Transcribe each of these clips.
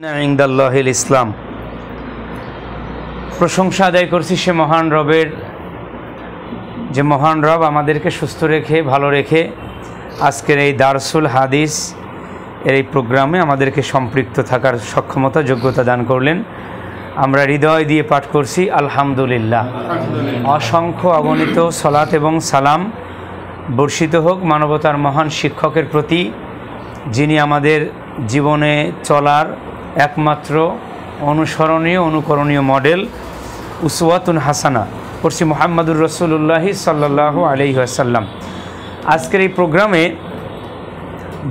ইনদাল্লাহিল ইসলাম। প্রশংসা আদায় করছি সে মহান রবের, যে মহান রব আমাদেরকে সুস্থ রেখে ভালো রেখে আজকের এই দারসুল হাদিস এর এই প্রোগ্রামে আমাদেরকে সম্পৃক্ত থাকার সক্ষমতা যোগ্যতা দান করলেন। আমরা হৃদয় দিয়ে পাঠ করছি আলহামদুলিল্লাহ। অসংখ্য অগণিত সলাত এবং সালাম বর্ষিত হোক মানবতার মহান শিক্ষকের প্রতি, যিনি আমাদের জীবনে চলার একমাত্র অনুসরণীয় অনুকরণীয় মডেল, উসওয়াতুন হাসানা। পড়ছি মুহাম্মাদুর রাসূলুল্লাহি সাল্লাল্লাহু আলাইহি ওয়াসাল্লাম। আজকের এই প্রোগ্রামে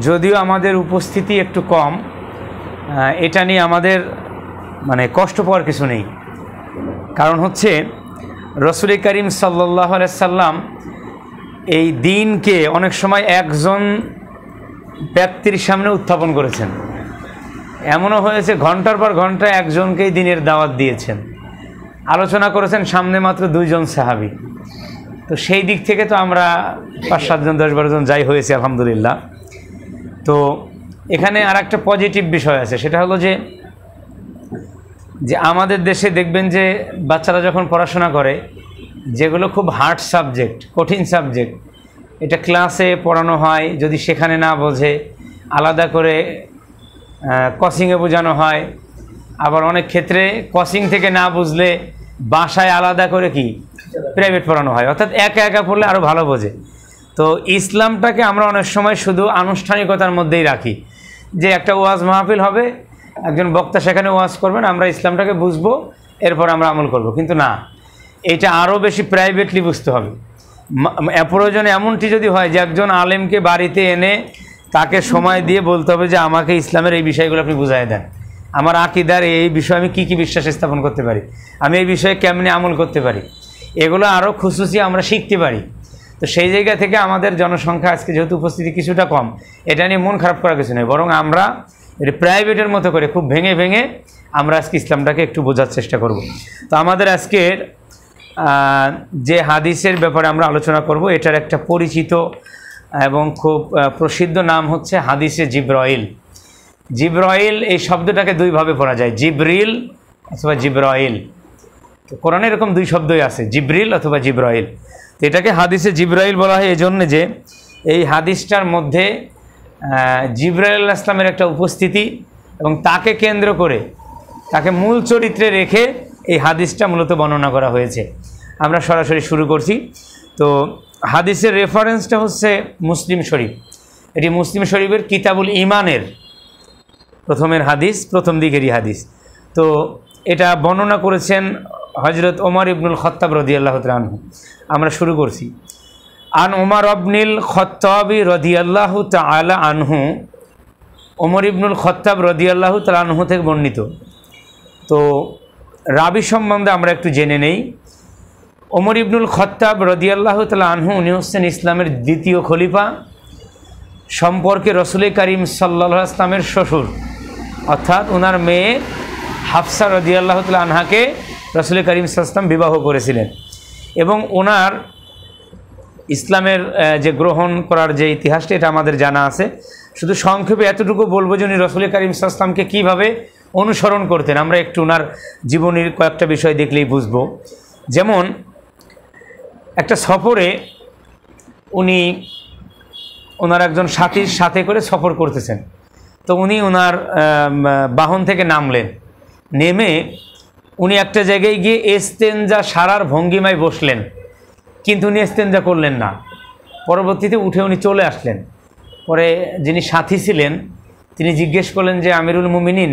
যদিও আমাদের উপস্থিতি একটু কম, এটা নিয়ে আমাদের কষ্ট পাওয়ার কিছু নেই। কারণ হচ্ছে রাসূল করিম সাল্লাল্লাহু আলাইহি ওয়াসাল্লাম এই দিনকে অনেক সময় একজন ব্যক্তির সামনে উত্থাপন করেছেন। এমনও হয়েছে ঘন্টার পর ঘন্টা একজনকেই দিনের দাওয়াত দিয়েছেন, আলোচনা করেছেন সামনে মাত্র 2 জন সাহাবী। তো সেই দিক থেকে তো আমরা 5-7 জন 10-12 জন যাই হয়েছে আলহামদুলিল্লাহ। তো এখানে আর একটা পজিটিভ বিষয় আছে, সেটা হলো যে আমাদের দেশে দেখবেন যে বাচ্চারা যখন পড়াশোনা করে, যেগুলো খুব হার্ড সাবজেক্ট, কঠিন সাবজেক্ট, এটা ক্লাসে পড়ানো হয়, যদি সেখানে না বোঝে আলাদা করে কোচিংয়ে বোঝানো হয়। আবার অনেক ক্ষেত্রে কোচিং থেকে না বুঝলে বাসায় আলাদা করে প্রাইভেট পড়ানো হয়, অর্থাৎ একা একা পড়লে আরও ভালো বোঝে। তো ইসলামটাকে আমরা অনেক সময় শুধু আনুষ্ঠানিকতার মধ্যেই রাখি, যে একটা ওয়াজ মাহফিল হবে, একজন বক্তা সেখানে ওয়াজ করবেন, আমরা ইসলামটাকে বুঝবো, এরপর আমরা আমল করব। কিন্তু না, এটা আরও বেশি প্রাইভেটলি বুঝতে হবে। প্রয়োজনে এমনটি যদি হয় যে একজন আলেমকে বাড়িতে এনে তাকে সময় দিয়ে বলতে হবে যে আমাকে ইসলামের এই বিষয়গুলো আপনি বুঝাই দেন, আমার আকীদার এই বিষয়ে আমি কী কী বিশ্বাস স্থাপন করতে পারি, আমি এই বিষয়ে কেমনে আমল করতে পারি, এগুলো আরও খুশুসি আমরা শিখতে পারি। তো সেই জায়গা থেকে আমাদের জনসংখ্যা আজকে যেহেতু উপস্থিতি কিছুটা কম, এটা নিয়ে মন খারাপ করা কিছু নেই, বরং আমরা এটা প্রাইভেটের মতো করে খুব ভেঙে ভেঙে আমরা আজকে ইসলামটাকে একটু বোঝার চেষ্টা করব। তো আমাদের আজকের যে হাদিসের ব্যাপারে আমরা আলোচনা করব, এটার একটা পরিচিত এবং খুব প্রসিদ্ধ নাম হচ্ছে হাদিসে জিব্রাইল। জিব্রাইল এই শব্দটাকে 2 ভাবে পড়া যায়, জিবরিল অথবা জিব্রাইল। তো কোরআনে এরকম 2 শব্দই আছে, জিবরিল অথবা জিব্রাইল। তো এটাকে হাদিসে জিব্রাইল বলা হয় এই জন্য যে এই হাদিসটার মধ্যে জিব্রাইল আলাইহিস সালামের একটা উপস্থিতি এবং তাকে কেন্দ্র করে, তাকে মূল চরিত্রে রেখে এই হাদিসটা মূলত বর্ণনা করা হয়েছে। আমরা সরাসরি শুরু করছি। তো হাদিসের রেফারেন্সটা হচ্ছে মুসলিম শরীফ। এটি মুসলিম শরীফের কিতাবুল ইমানের প্রথমের হাদিস, প্রথম দিকেরই হাদিস। তো এটা বর্ণনা করেছেন হযরত ওমর ইবনুল খাত্তাব রাদিয়াল্লাহু তাআলা আনহু। আমরা শুরু করছি। আন ওমর ইবনুল খাত্তাব রাদিয়াল্লাহু তাআলা আনহু, ওমর ইবনুল খাত্তাব রাদিয়াল্লাহু তাআলা আনহু থেকে বর্ণিত। তো রাবি সম্বন্ধে আমরা একটু জেনে নেই। ওমর ইবনুল খাত্তাব রাদিয়াল্লাহু তাআলা আনহু, উনি হচ্ছেন ইসলামের 2য় খলিফা। সম্পর্কে রাসূল করিম সাল্লাল্লাহু আলাইহি ওয়াসাল্লামের শ্বশুর, অর্থাৎ ওনার মেয়ে হাফসা রাদিয়াল্লাহু তাআলা আনহাকে রাসূল করিম সাল্লাল্লাহু আলাইহি ওয়াসাল্লাম বিবাহ করেছিলেন। এবং ওনার ইসলামের যে গ্রহণ করার যে ইতিহাসটা, এটা আমাদের জানা আছে। শুধু সংক্ষেপে এতটুকু বলবো যে উনি রাসূল করিম সাল্লাল্লাহু আলাইহি ওয়াসাল্লামকে কীভাবে অনুসরণ করতেন, আমরা একটু ওনার জীবনের কয়েকটা বিষয় দেখলেই বুঝবো। যেমন একটা সফরে উনি ওনার একজন সাথীর সাথে করে সফর করতেছেন। তো উনি ওনার বাহন থেকে নামলেন, নেমে উনি একটা জায়গায় গিয়ে ইস্তেনজা সারার ভঙ্গিমায় বসলেন, কিন্তু উনি ইস্তেনজা করলেন না। পরবর্তীতে উঠে উনি চলে আসলেন। পরে যিনি সাথী ছিলেন তিনি জিজ্ঞেস করলেন যে আমিরুল মুমিনিন,